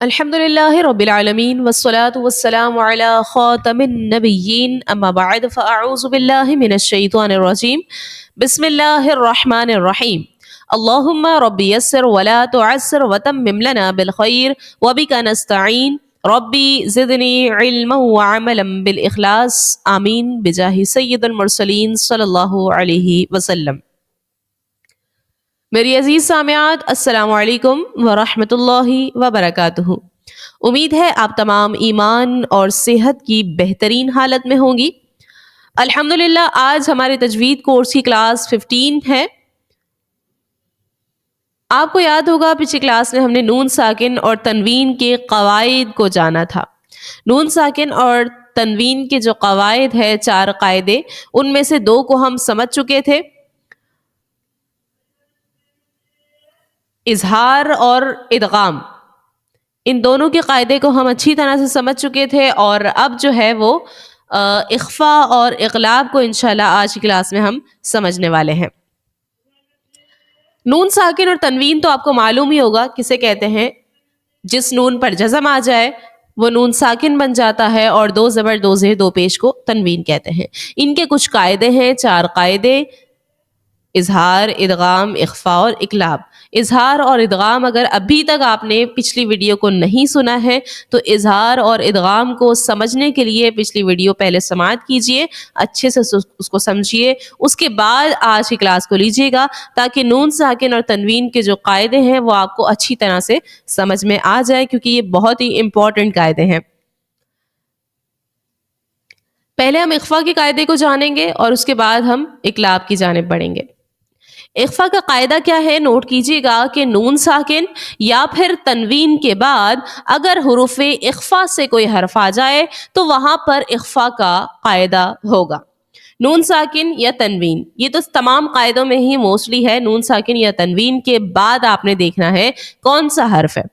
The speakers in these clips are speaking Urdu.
الحمد لله رب العالمين والصلاة والسلام على خاتم النبيين أما بعد فأعوذ بالله من الشيطان الرجيم بسم الله الرحمن الرحيم اللهم رب يسر ولا تعسر وتمم لنا بالخير وبك نستعين ربي زدني علما وعملا بالإخلاص آمين بجاه سيد المرسلين صلی اللہ علیہ وسلم. میری عزیز سامعات، السلام علیکم ورحمۃ اللہ وبرکاتہ. امید ہے آپ تمام ایمان اور صحت کی بہترین حالت میں ہوں گی. الحمدللہ آج ہمارے تجوید کورس کی کلاس 15 ہے. آپ کو یاد ہوگا پچھلی کلاس میں ہم نے نون ساکن اور تنوین کے قواعد کو جانا تھا. نون ساکن اور تنوین کے جو قواعد ہے 4 قاعدے، ان میں سے 2 کو ہم سمجھ چکے تھے، اظہار اور ادغام. ان دونوں کے قاعدے کو ہم اچھی طرح سے سمجھ چکے تھے، اور اب جو ہے وہ اخفا اور اقلاب کو انشاءاللہ آج کی کلاس میں ہم سمجھنے والے ہیں. نون ساکن اور تنوین تو آپ کو معلوم ہی ہوگا کسے کہتے ہیں. جس نون پر جزم آ جائے وہ نون ساکن بن جاتا ہے، اور 2 زبر 2 زیر 2 پیش کو تنوین کہتے ہیں. ان کے کچھ قاعدے ہیں، 4 قاعدے: اظہار، ادغام، اخفا اور اقلاب. اظہار اور ادغام اگر ابھی تک آپ نے پچھلی ویڈیو کو نہیں سنا ہے تو اظہار اور ادغام کو سمجھنے کے لیے پچھلی ویڈیو پہلے سماعت کیجئے، اچھے سے اس کو سمجھیے، اس کے بعد آج کی کلاس کو لیجئے گا تاکہ نون ساکن اور تنوین کے جو قاعدے ہیں وہ آپ کو اچھی طرح سے سمجھ میں آ جائے، کیونکہ یہ بہت ہی امپورٹنٹ قاعدے ہیں. پہلے ہم اخفا کے قاعدے کو جانیں گے اور اس کے بعد ہم اقلاب کی جانب بڑھیں گے. اخفا کا قاعدہ کیا ہے؟ نوٹ کیجئے گا کہ نون ساکن یا پھر تنوین کے بعد اگر حروف اخفا سے کوئی حرف آ جائے تو وہاں پر اخفا کا قاعدہ ہوگا. نون ساکن یا تنوین، یہ تو تمام قاعدوں میں ہی موسٹلی ہے. نون ساکن یا تنوین کے بعد آپ نے دیکھنا ہے کون سا حرف ہے.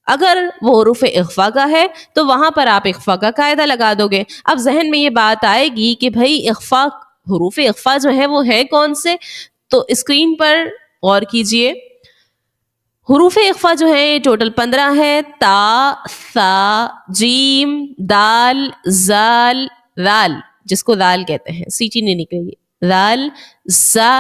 اگر وہ حروف اخفا کا ہے تو وہاں پر آپ اخفا کا قاعدہ لگا دو گے. اب ذہن میں یہ بات آئے گی کہ بھائی اخفا، حروف اخفا جو ہے وہ ہے کون سے؟ تو اسکرین پر غور کیجئے. حروف اخفا جو ہیں ٹوٹل 15 ہے: تا، ثا، جیم، دال، زال، رال، جس کو رال کہتے ہیں، سیٹی نہیں نکلے گی، رال، زا،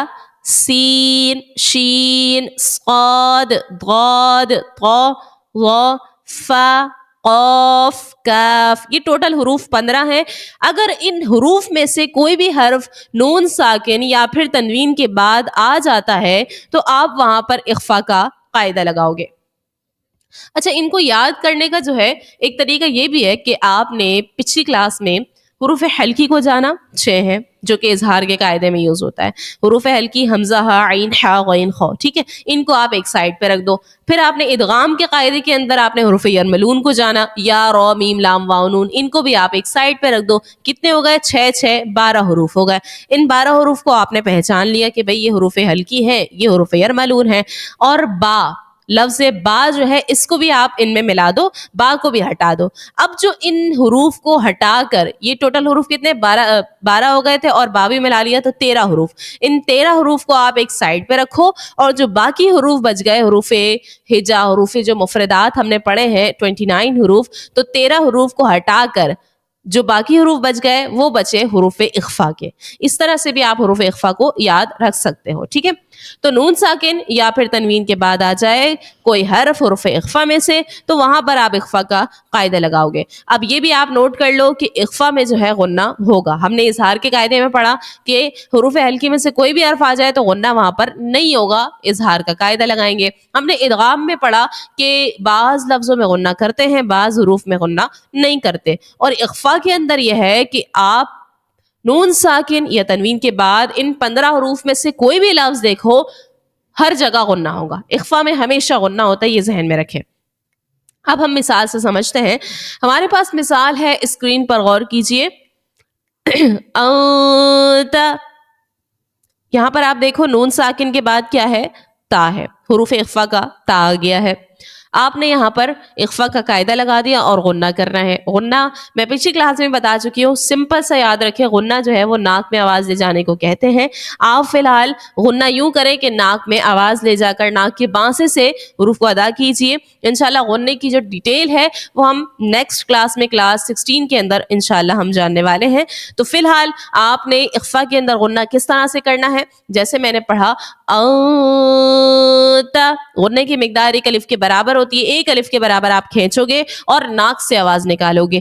سین، شین، صاد، ضاد، طا، ظا، فا، قاف، کاف. یہ ٹوٹل حروف 15 ہیں. اگر ان حروف میں سے کوئی بھی حرف نون ساکن یا پھر تنوین کے بعد آ جاتا ہے تو آپ وہاں پر اخفا کا قاعدہ لگاؤ گے. اچھا، ان کو یاد کرنے کا جو ہے ایک طریقہ یہ بھی ہے کہ آپ نے پچھلی کلاس میں حروف حلقی کو جانا، 6 ہیں جو کہ اظہار کے قاعدے میں یوز ہوتا ہے. حروف حلقی حمزہ، ہا، عین، حا، غین، خا، ٹھیک ہے، ان کو آپ ایک سائڈ پہ رکھ دو. پھر آپ نے ادغام کے قاعدے کے اندر آپ نے حروف یرملون کو جانا، یا، را، میم، لام، واو، نون، ان کو بھی آپ ایک سائڈ پہ رکھ دو. کتنے ہو گئے؟ 6 12 حروف ہو گئے. ان 12 حروف کو آپ نے پہچان لیا کہ بھئی یہ حروف حلقی ہیں، یہ حروف یرملون ہیں. اور با، لفظ با جو ہے اس کو بھی آپ ان میں ملا دو، با کو بھی ہٹا دو. اب جو ان حروف کو ہٹا کر، یہ ٹوٹل حروف کتنے؟ 12 ہو گئے تھے، اور با بھی ملا لیا تو 13 حروف. ان 13 حروف کو آپ ایک سائڈ پہ رکھو، اور جو باقی حروف بچ گئے، حروف ہجا، حروف جو مفردات ہم نے پڑھے ہیں 29 حروف، تو 13 حروف کو ہٹا کر جو باقی حروف بچ گئے وہ بچے حروف اخفا کے. اس طرح سے بھی آپ حروف اخفا کو یاد رکھ سکتے ہو. ٹھیک ہے، تو نون ساکن یا پھر تنوین کے بعد آ جائے کوئی حرف حروف اخفا میں سے تو وہاں پر آپ اخفا کا قاعدہ لگاؤ گے. اب یہ بھی آپ نوٹ کر لو کہ اخفا میں جو ہے غنہ ہوگا. ہم نے اظہار کے قاعدے میں پڑھا کہ حروف حلقی میں سے کوئی بھی حرف آ جائے تو غنہ وہاں پر نہیں ہوگا، اظہار کا قاعدہ لگائیں گے. ہم نے ادغام میں پڑھا کہ بعض لفظوں میں غنہ کرتے ہیں، بعض حروف میں غنہ نہیں کرتے. اور اخفا کے اندر یہ ہے کہ آپ نون ساکن یا تنوین کے بعد ان 15 حروف میں سے کوئی بھی لفظ دیکھو، ہر جگہ غنہ ہوگا. اخفا میں ہمیشہ غنہ ہوتا ہے، یہ ذہن میں رکھیں. اب ہم مثال سے سمجھتے ہیں. ہمارے پاس مثال ہے، اسکرین پر غور کیجئے. انت، یہاں پر آپ دیکھو نون ساکن کے بعد کیا ہے؟ تا ہے، حروف اخفا کا تا آ گیا ہے. آپ نے یہاں پر اخفا کا قاعدہ لگا دیا اور غنہ کرنا ہے. غنہ میں پچھلی کلاس میں بتا چکی ہوں, سمپل سا یاد رکھیں, غنہ جو ہے وہ ناک میں آواز لے جانے کو کہتے ہیں. آپ فی الحال غنہ یوں کریں کہ ناک میں آواز لے جا کر ناک کے بانسے سے حروف کو ادا کیجیے. انشاءاللہ غنے کی جو ڈیٹیل ہے وہ ہم نیکسٹ کلاس میں کلاس 16 کے اندر انشاءاللہ ہم جاننے والے ہیں. تو فی الحال آپ نے اخفا کے اندر غنہ کس طرح سے کرنا ہے, جیسے میں نے پڑھا غنے کی مقدار ایک الف کے برابر ہوتی ہے, ایک الف کے برابر آپ کھینچو گے اور ناک سے آواز نکالو گے.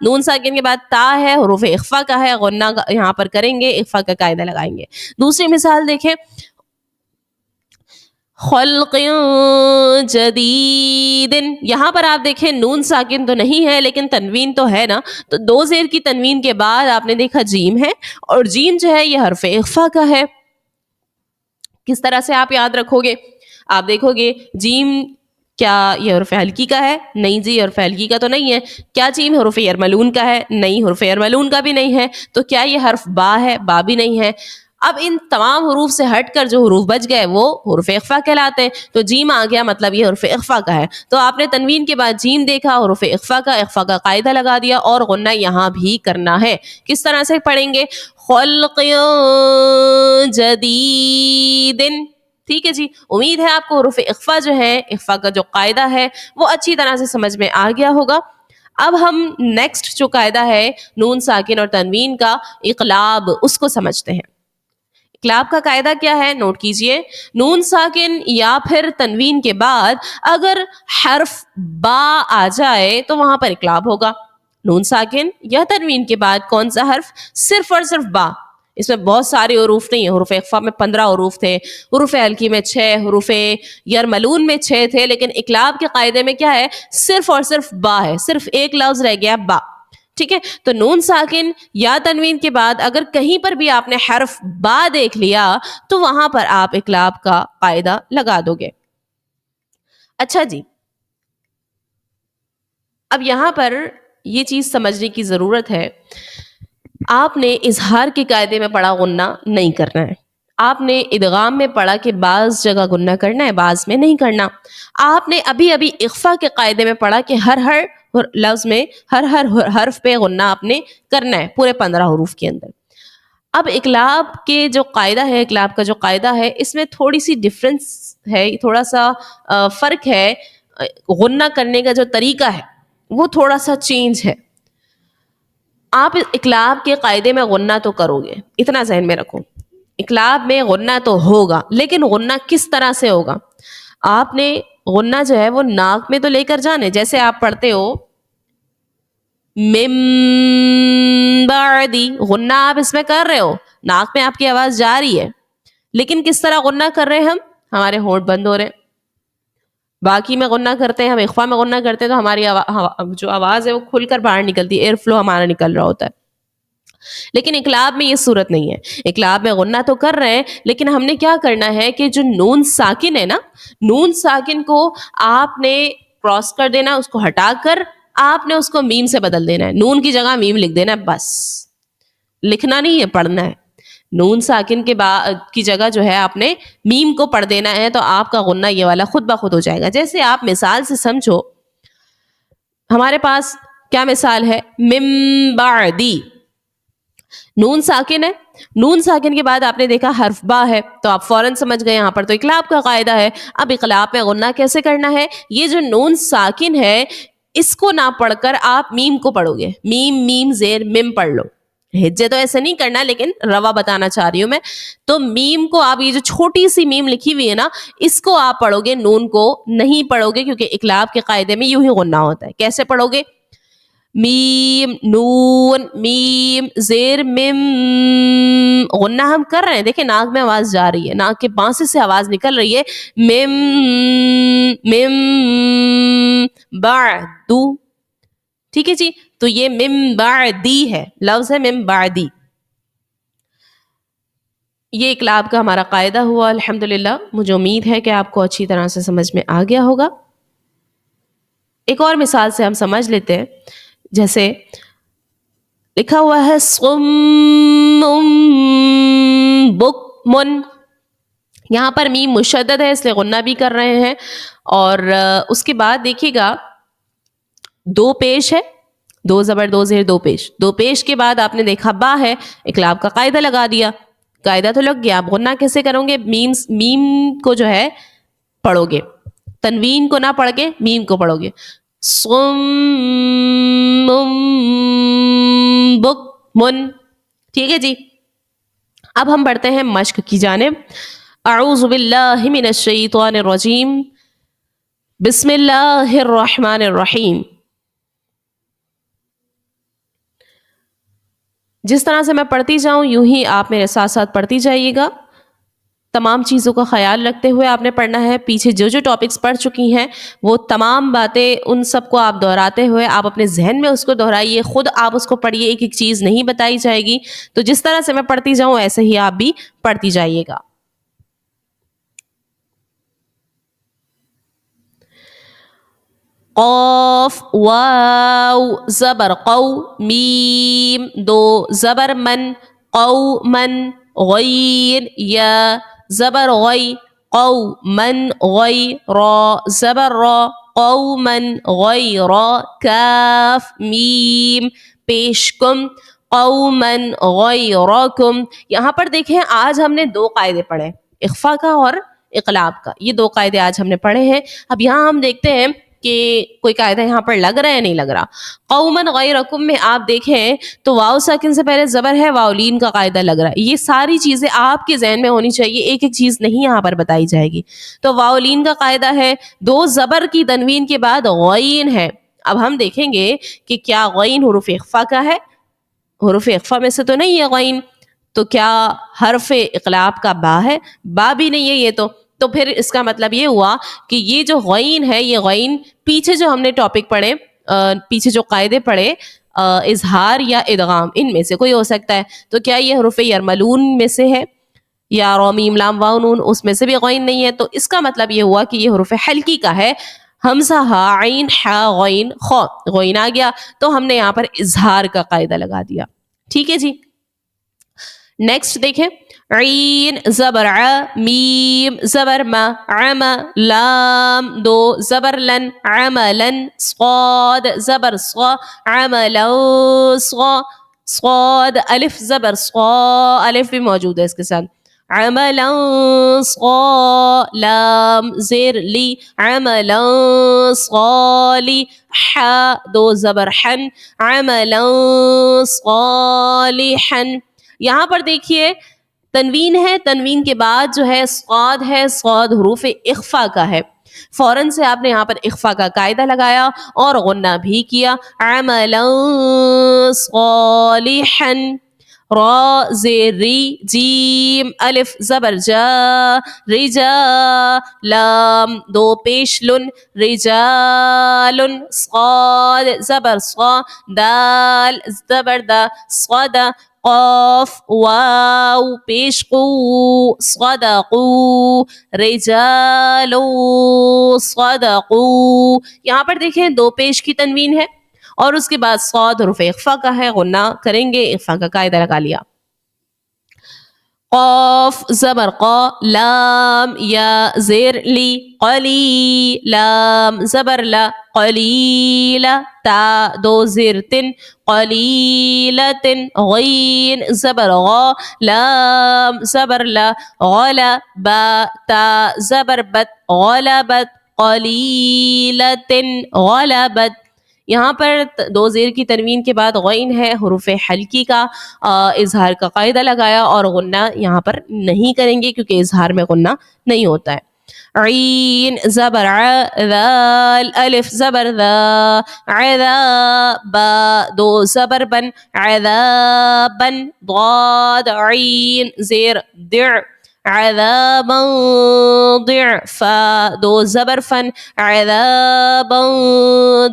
نون ساکن کے بعد تا ہے, حروف اخفا کا ہے, غنہ یہاں پر کریں گے, اخفا کا قاعدہ لگائیں گے. دوسری مثال دیکھیں, خلق جدید, یہاں پر آپ دیکھیں نون ساکن تو نہیں ہے لیکن تنوین تو ہے نا, تو دو زیر کی تنوین کے بعد آپ نے دیکھا جیم ہے, اور جیم جو ہے یہ حرف اخفا کا ہے. کس طرح سے آپ یاد رکھو گے, آپ دیکھو گے جیم کیا یہ حرف حلقی کا ہے, نہیں جی حرف حلقی کا تو نہیں ہے. کیا جیم حرف یرملون کا ہے, نہیں حرف یرملون کا بھی نہیں ہے. تو کیا یہ حرف با ہے, با بھی نہیں ہے. اب ان تمام حروف سے ہٹ کر جو حروف بچ گئے وہ حروف اخفا کہلاتے ہیں. تو جیم آ گیا, مطلب یہ حرف اخفا کا ہے. تو آپ نے تنوین کے بعد جیم دیکھا, حروف اخفا کا قاعدہ لگا دیا اور غنہ یہاں بھی کرنا ہے. کس طرح سے پڑھیں گے, خلق جدید. ٹھیک ہے جی, امید ہے آپ کو حروف اخفا جو ہے, اخفا کا جو قاعدہ ہے وہ اچھی طرح سے سمجھ میں آ گیا ہوگا. اب ہم نیکسٹ جو قاعدہ ہے نون ساکن اور تنوین کا, اقلاب, اس کو سمجھتے ہیں. اقلاب کا قاعدہ کیا ہے, نوٹ کیجئے. نون ساکن یا پھر تنوین کے بعد اگر حرف با آ جائے تو وہاں پر اقلاب ہوگا. نون ساکن یا تنوین کے بعد کون سا حرف, صرف اور صرف با. اس میں بہت سارے حروف نہیں ہیں, حروف اخفا میں 15 حروف تھے, حروف حلقی میں 6, حروف یرملون میں 6 تھے, لیکن اقلاب کے قاعدے میں کیا ہے, صرف اور صرف با ہے, صرف ایک لفظ رہ گیا با. ٹھیک ہے, تو نون ساکن یا تنوین کے بعد اگر کہیں پر بھی آپ نے حرف با دیکھ لیا تو وہاں پر آپ اقلاب کا قاعدہ لگا دو گے. اچھا جی, اب یہاں پر یہ چیز سمجھنے کی ضرورت ہے, آپ نے اظہار کے قاعدے میں پڑھا غنہ نہیں کرنا ہے. آپ نے ادغام میں پڑھا کہ بعض جگہ غنہ کرنا ہے, بعض میں نہیں کرنا. آپ نے ابھی اخفا کے قاعدے میں پڑھا کہ ہر لفظ میں ہر حرف پہ غنہ آپ نے کرنا ہے پورے 15 حروف کے اندر. اب اقلاب کے جو قاعدہ ہے, اقلاب کا جو قاعدہ ہے, اس میں تھوڑی سی ڈفرنس ہے, تھوڑا سا فرق ہے. غنہ کرنے کا جو طریقہ ہے وہ تھوڑا سا چینج ہے. آپ اقلاب کے قاعدے میں غنہ تو کرو گے, اتنا ذہن میں رکھو, اقلاب میں غنہ تو ہوگا, لیکن غنہ کس طرح سے ہوگا. آپ نے غنہ جو ہے وہ ناک میں تو لے کر جانے, جیسے آپ پڑھتے ہو من بعدی, غنہ آپ اس میں کر رہے ہو, ناک میں آپ کی آواز جا رہی ہے, لیکن کس طرح غنہ کر رہے ہیں ہم, ہمارے ہونٹ بند ہو رہے ہیں. باقی میں غنہ کرتے ہیں, ہم اخفا میں غنہ کرتے ہیں تو ہماری جو آواز ہے وہ کھل کر باہر نکلتی ہے, ایئر فلو ہمارا نکل رہا ہوتا ہے. لیکن اقلاب میں یہ صورت نہیں ہے. اقلاب میں غنہ تو کر رہے ہیں, لیکن ہم نے کیا کرنا ہے کہ جو نون ساکن ہے نا, نون ساکن کو آپ نے کراس کر دینا, اس کو ہٹا کر آپ نے اس کو میم سے بدل دینا ہے. نون کی جگہ میم لکھ دینا ہے, بس لکھنا نہیں ہے, پڑھنا ہے. نون ساکن کے کی جگہ جو ہے آپ نے میم کو پڑھ دینا ہے, تو آپ کا غنہ یہ والا خود بخود ہو جائے گا. جیسے آپ مثال سے سمجھو, ہمارے پاس کیا مثال ہے, من بعدی, نون ساکن ہے, نون ساکن کے بعد آپ نے دیکھا حرف با ہے, تو آپ فوراً سمجھ گئے یہاں پر تو اقلاب کا قاعدہ ہے. اب اقلاب میں غنہ کیسے کرنا ہے, یہ جو نون ساکن ہے اس کو نہ پڑھ کر آپ میم کو پڑھو گے, میم میم زیر مم پڑھ لو. ہجے تو ایسے نہیں کرنا, لیکن روا بتانا چاہ رہی ہوں میں. تو میم کو آپ, یہ جو چھوٹی سی میم لکھی ہوئی ہے نا, اس کو آپ پڑھو گے, نون کو نہیں پڑھو گے, کیونکہ اقلاب کے قاعدے میں یوں ہی غنہ ہوتا ہے. کیسے پڑھو گے, میم نون میم زیر مم, غنہ ہم کر رہے ہیں, دیکھیں ناک میں آواز جا رہی ہے, ناک کے بانسے سے آواز نکل رہی ہے, مم مم بعدو. ٹھیک ہے جی, تو یہ مم بعدی ہے, لفظ ہے مم بعدی. یہ اقلاب کا ہمارا قاعدہ ہوا. الحمدللہ, مجھے امید ہے کہ آپ کو اچھی طرح سے سمجھ میں آ گیا ہوگا. ایک اور مثال سے ہم سمجھ لیتے ہیں, جیسے لکھا ہوا ہے صم بکمن, یہاں پر میم مشدد ہے اس لیے غنہ بھی کر رہے ہیں. اور اس کے بعد دیکھیے گا دو پیش ہے, دو زبر دو زیر دو پیش. دو پیش کے بعد آپ نے دیکھا با ہے, اقلاب کا قاعدہ لگا دیا. قاعدہ تو لگ گیا, آپ غنہ کیسے کرو گے؟ میم کو جو ہے پڑھو گے, تنوین کو نہ پڑھ کے میم کو پڑھو گے. بکمن. ٹھیک ہے جی. اب ہم بڑھتے ہیں مشق کی جانب. اعوذ باللہ من الشیطان الرجیم, بسم اللہ الرحمن الرحیم. جس طرح سے میں پڑھتی جاؤں یوں ہی آپ میرے ساتھ ساتھ پڑھتی جائیے گا. تمام چیزوں کا خیال رکھتے ہوئے آپ نے پڑھنا ہے. پیچھے جو جو ٹاپکس پڑھ چکی ہیں وہ تمام باتیں ان سب کو آپ دہراتے ہوئے آپ اپنے ذہن میں اس کو دہرائیے, خود آپ اس کو پڑھیے, ایک ایک چیز نہیں بتائی جائے گی. تو جس طرح سے میں پڑھتی جاؤں ایسے ہی آپ بھی پڑھتی جائیے گا. قاف واو زبر قو, میم دو زبر من, قومن, غین یا زبر غی, قومن غی, را زبر را, قومن غیرا, کاف میم پیش کم, قومن غیرکم. یہاں پر دیکھیں آج ہم نے دو قاعدے پڑھے, اخفا کا اور اقلاب کا. یہ دو قاعدے آج ہم نے پڑھے ہیں. اب یہاں ہم دیکھتے ہیں کہ کوئی قاعدہ یہاں پر لگ رہا ہے نہیں لگ رہا. قومن غیرکم میں آپ دیکھیں تو واو ساکن سے پہلے زبر ہے, واولین کا قاعدہ لگ رہا ہے. یہ ساری چیزیں آپ کے ذہن میں ہونی چاہیے, ایک ایک چیز نہیں یہاں پر بتائی جائے گی. تو واولین کا قاعدہ ہے, دو زبر کی تنوین کے بعد غین ہے. اب ہم دیکھیں گے کہ کیا غین حروف اخفا کا ہے؟ حروف اخفا میں سے تو نہیں ہے غین. تو کیا حرف اقلاب کا با ہے؟ با بھی نہیں ہے یہ تو پھر اس کا مطلب یہ ہوا کہ یہ جو غین ہے, یہ غین پیچھے جو ہم نے ٹاپک پڑھے, پیچھے جو قاعدے پڑھے, اظہار یا ادغام, ان میں سے کوئی ہو سکتا ہے. تو کیا یہ حروف یرملون میں سے ہے یا را میم لام واو نون, اس میں سے بھی غین نہیں ہے. تو اس کا مطلب یہ ہوا کہ یہ حروف حلقی کا ہے. حمزہ ہا عین حا غین خا, غین آ گیا تو ہم نے یہاں پر اظہار کا قاعدہ لگا دیا. ٹھیک ہے جی. نیکسٹ دیکھیں, عین زبر ع, میم زبر ما, عم لام دو زبر لن, عملن, صاد زبر صا, عملا صا, صاد الف زبر صا, الف بھی موجود ہے اس کے ساتھ, عملا صا, لام زیر لی, عملا صالی, ح دو زبر حن, عملا صالحا. یہاں پر دیکھیے تنوین ہے, تنوین کے بعد جو ہے صاد ہے, صاد حروف اخفا کا ہے. فوراً سے آپ نے یہاں پر اخفا کا قاعدہ لگایا اور غنہ بھی کیا. عملا صالحا, را زیر ری, جیم الف زبر جا, رجا, لام دو پیش لن, رجال, صاد زبر صا, دال زبر دا, صدا, قاف واو پیش قو, صدقو, رجال صدقو. یہاں پر دیکھیں دو پیش کی تنوین ہے اور اس کے بعد صاد حروف اخفا کا ہے, غنہ کریں گے, اخفا کا قاعدہ لگا لیا. قاف زبر قا, لام یا زیر لی, قلی, لام زبر لا, قلیلا, تا دو زیر تن, قلیلتن, غین زبر غا, لام زبر لا, غلا, با تا زبر بت, غلبت, قلیلتن, غلبت. یہاں پر دو زیر کی تنوین کے بعد غین ہے, حروف حلقی کا اظہار کا قاعدہ لگایا اور غنہ یہاں پر نہیں کریں گے کیونکہ اظہار میں غنہ نہیں ہوتا ہے. عین زبر ع, ذال الف زبر ذا, عذا, با دو زبر بن, عذابن, ضاد عین زیر دع, عذابا ضعفا, دو زبر فن, عذابا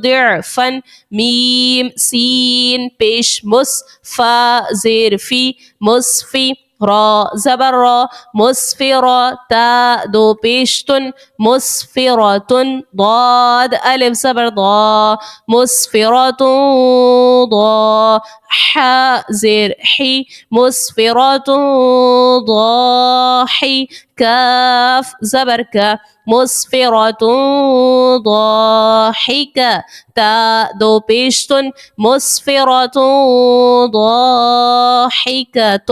ضعفا, میم سین پیش مس, فا زیر فی, مصفی, را زبر را مسفرة تا دو پیشتن مسفرة ضاد الف زبر ضا مسفرة ضا ح زیر حی مسفرة ضاحي كاف زبر کا مسفرة ضاحكة تا دو پیشتن مسفرة ضاحكة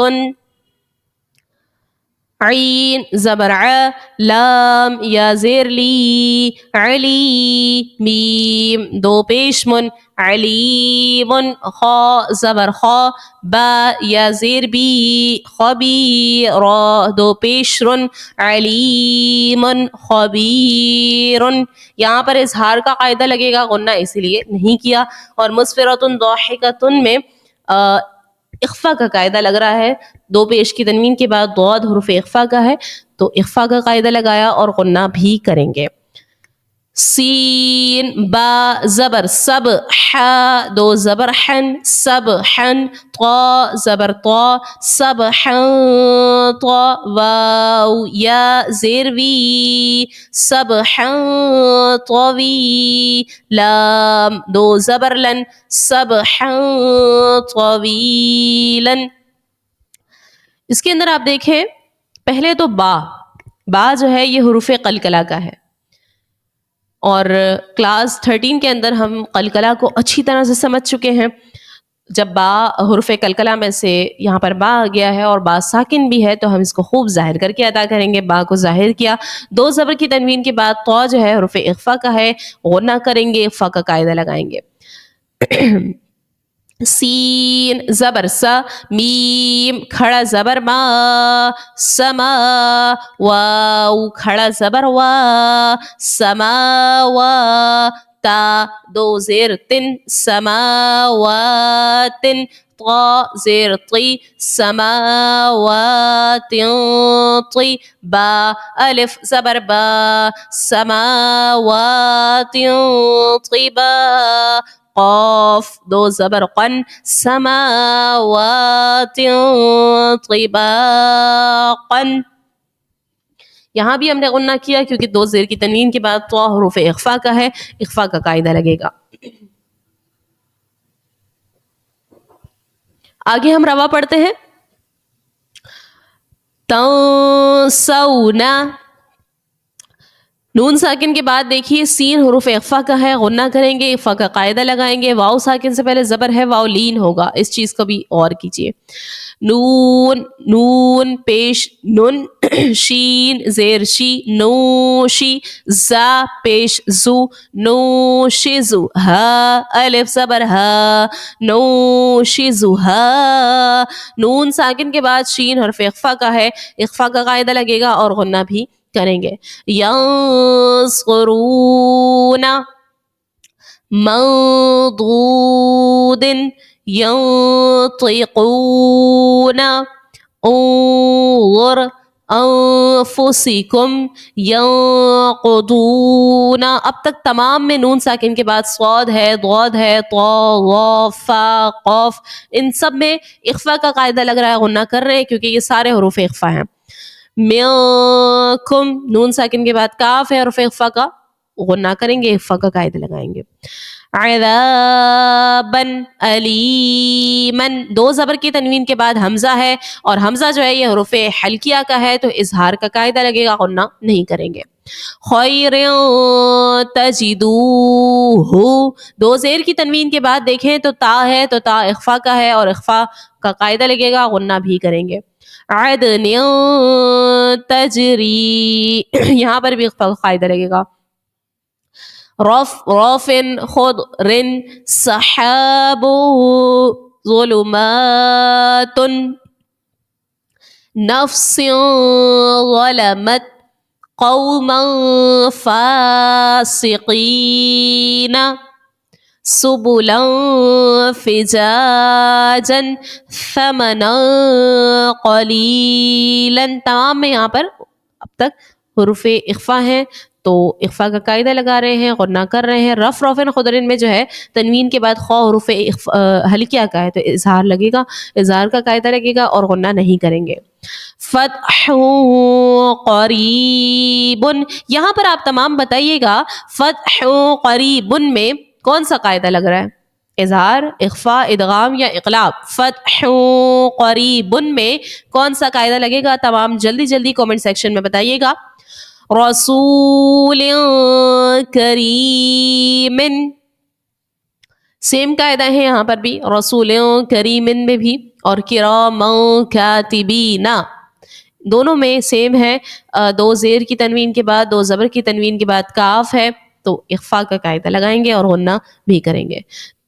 عین زبر ع لام یا زیر لی علی میم دو پیشمن علیم خا زبر خا با یا زیر بی خبیر را دو پیشرن علیم خبیر. یہاں پر اظہار کا قاعدہ لگے گا، غنہ اسی لیے نہیں کیا. اور مسفرۃ ضاحکۃ میں اخفا کا قاعدہ لگ رہا ہے، دو پیش کی تنوین کے بعد ضاد حروف اخفا کا ہے تو اخفا کا قاعدہ لگایا اور غنہ بھی کریں گے. سین با زبر سب ح دو زبر حن سب حن طا زبر طا سب حن طا واو یا زیر وی سب حن طوی لام دو زبر لن سب حن طویلن. اس کے اندر آپ دیکھیں پہلے تو با جو ہے یہ حروف قلقلہ کا ہے، اور کلاس 13 کے اندر ہم قلقلہ کو اچھی طرح سے سمجھ چکے ہیں. جب با حروف قلقلہ میں سے یہاں پر با آ گیا ہے اور با ساکن بھی ہے تو ہم اس کو خوب ظاہر کر کے ادا کریں گے. با کو ظاہر کیا، دو زبر کی تنوین کے بعد طا جو ہے حروف اخفا کا ہے، غنہ کریں گے، اخفا کا قاعدہ لگائیں گے. سین زبر سا میم کھڑا زبر ما سما واو کھڑا زبر وا سماوا تا دو زیر تن سماواتن طا زیر طی سماوات طی با الف زبر با سماوات طیبا قاف دو زبر قن سماوات طباقا. یہاں بھی ہم نے غنہ کیا کیونکہ دو زیر کی تنوین کے بعد طا حروف اخفا کا ہے، اخفا کا قاعدہ لگے گا. آگے ہم روا پڑھتے ہیں. تنسونا نون ساکن کے بعد دیکھیے سین حروف اخفا کا ہے، غنہ کریں گے، اخفا کا قاعدہ لگائیں گے. واو ساکن سے پہلے زبر ہے، واو لین ہوگا، اس چیز کو بھی اور کیجیے. نون نون پیش نن شین زیر شی نوشی زا پیش زو نوشزو ہا الف زبر ہا نوشزو ہا. نون ساکن کے بعد شین حرف اخفا کا ہے، اخفا کا قاعدہ لگے گا اور غنہ بھی کریں گے. ینصرون مضود ینطقون انظر انفسکم ینقضون. اب تک تمام میں نون ساکن کے بعد صاد ہے، ضاد ہے، طا وا فا قاف، ان سب میں اخفا کا قاعدہ لگ رہا ہے، غنہ کر رہے ہیں کیونکہ یہ سارے حروف اخفا ہیں. منکم نون ساکن کے بعد کاف ہے، حرف اخفا کا، غنہ کریں گے، اخفا کا قاعدہ لگائیں گے. عذابا علیما دو زبر کی تنوین کے بعد حمزہ ہے اور حمزہ جو ہے یہ حروف حلقیہ کا ہے تو اظہار کا قاعدہ لگے گا، غنہ نہیں کریں گے. خیر تجدوہ دو زیر کی تنوین کے بعد دیکھیں تو تا ہے تو تا اخفا کا ہے اور اخفا کا قاعدہ لگے گا، غنہ بھی کریں گے. عدن تجری یہاں پر بھی اخفا کا قاعدہ لگے گا. رافن خضر سحاب ظلمات نفس ظلمت قوما فاسقین سبلا فجاجا ثمنا قلیلا. تمام میں یہاں پر اب تک حروف اخفا ہیں تو اخفا کا قاعدہ لگا رہے ہیں، غنہ کر رہے ہیں. رفن خضرن میں جو ہے تنوین کے بعد خا حروف حلقیہ کا ہے تو اظہار لگے گا، اظہار کا قاعدہ لگے گا اور غنہ نہیں کریں گے. فتح قریب، یہاں پر آپ تمام بتائیے گا فتح قریب میں کون سا قاعدہ لگ رہا ہے؟ اظہار، اخفاء، ادغام یا اقلاب؟ فتح قریب میں کون سا قاعدہ لگے گا؟ تمام جلدی جلدی کامنٹ سیکشن میں بتائیے گا. رسول کریم، سیم قاعدہ ہے یہاں پر بھی، رسول کریم میں بھی، اور کرام کاتبین دونوں میں سیم ہے. دو زیر کی تنوین کے بعد، دو زبر کی تنوین کے بعد کاف ہے تو اخفاء کا قاعدہ لگائیں گے اور غنہ بھی کریں گے.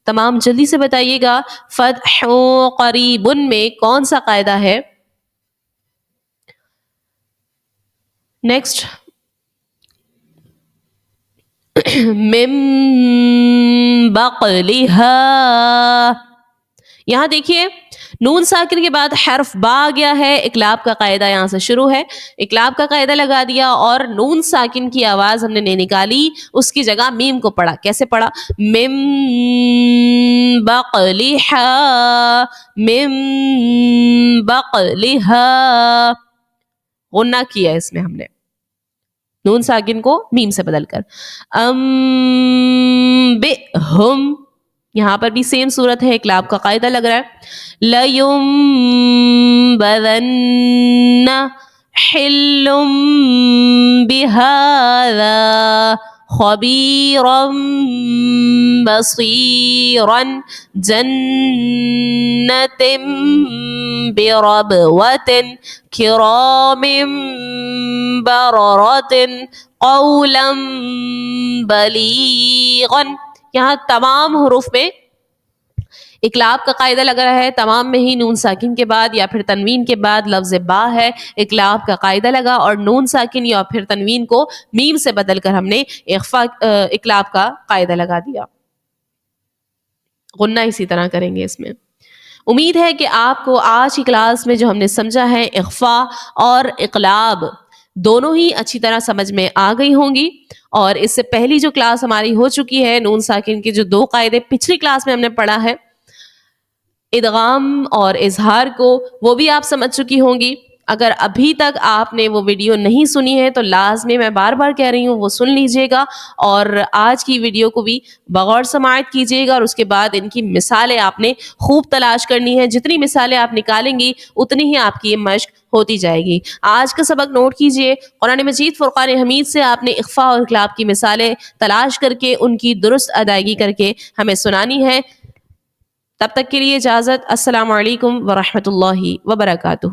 تمام جلدی سے بتائیے گا فتح قریب میں کون سا قاعدہ ہے؟ نیکسٹ من بقلها، یہاں دیکھیے نون ساکن کے بعد حرف با آ گیا ہے، اقلاب کا قاعدہ یہاں سے شروع ہے، اقلاب کا قاعدہ لگا دیا اور نون ساکن کی آواز ہم نے نہیں نکالی، اس کی جگہ میم کو پڑھا. کیسے پڑھا؟ مم بقلها، مم بقلها، غنہ کیا ہے اس میں ہم نے نون ساکن کو میم سے بدل کر. بِئْهُمْ، یہاں پر بھی سیم صورت ہے، اقلاب کا قاعدہ لگ رہا ہے. لَيُنبَذَنَّ حِلٌّ بِهَذَا خَبِيرًا بَصِيرًا جَنَّةٍ بِرَبْوَةٍ كِرَامٍ بَرَرَةٍ قَوْلًا بَلِيغًا. یہاں تمام حروف میں اقلاب کا قاعدہ لگ رہا ہے، تمام میں ہی نون ساکن کے بعد یا پھر تنوین کے بعد لفظ با ہے، اقلاب کا قاعدہ لگا اور نون ساکن یا پھر تنوین کو میم سے بدل کر ہم نے اقلاب کا قاعدہ لگا دیا. غنہ اسی طرح کریں گے اس میں. امید ہے کہ آپ کو آج کی کلاس میں جو ہم نے سمجھا ہے اخفاء اور اقلاب دونوں ہی اچھی طرح سمجھ میں آ گئی ہوں گی. اور اس سے پہلی جو کلاس ہماری ہو چکی ہے نون ساکن کے جو دو قاعدے پچھلی کلاس میں ہم نے پڑھا ہے ادغام اور اظہار کو، وہ بھی آپ سمجھ چکی ہوں گی. اگر ابھی تک آپ نے وہ ویڈیو نہیں سنی ہے تو لازمی میں بار بار کہہ رہی ہوں وہ سن لیجئے گا اور آج کی ویڈیو کو بھی بغور سماعت کیجئے گا اور اس کے بعد ان کی مثالیں آپ نے خوب تلاش کرنی ہے. جتنی مثالیں آپ نکالیں گی اتنی ہی آپ کی یہ مشق ہوتی جائے گی. آج کا سبق نوٹ کیجئے، قرآن مجید فرقان حمید سے آپ نے اخفاء اور اقلاب کی مثالیں تلاش کر کے ان کی درست ادائیگی کر کے ہمیں سنانی ہے. تب تک کے لیے اجازت. السلام علیکم ورحمۃ اللہ وبرکاتہ.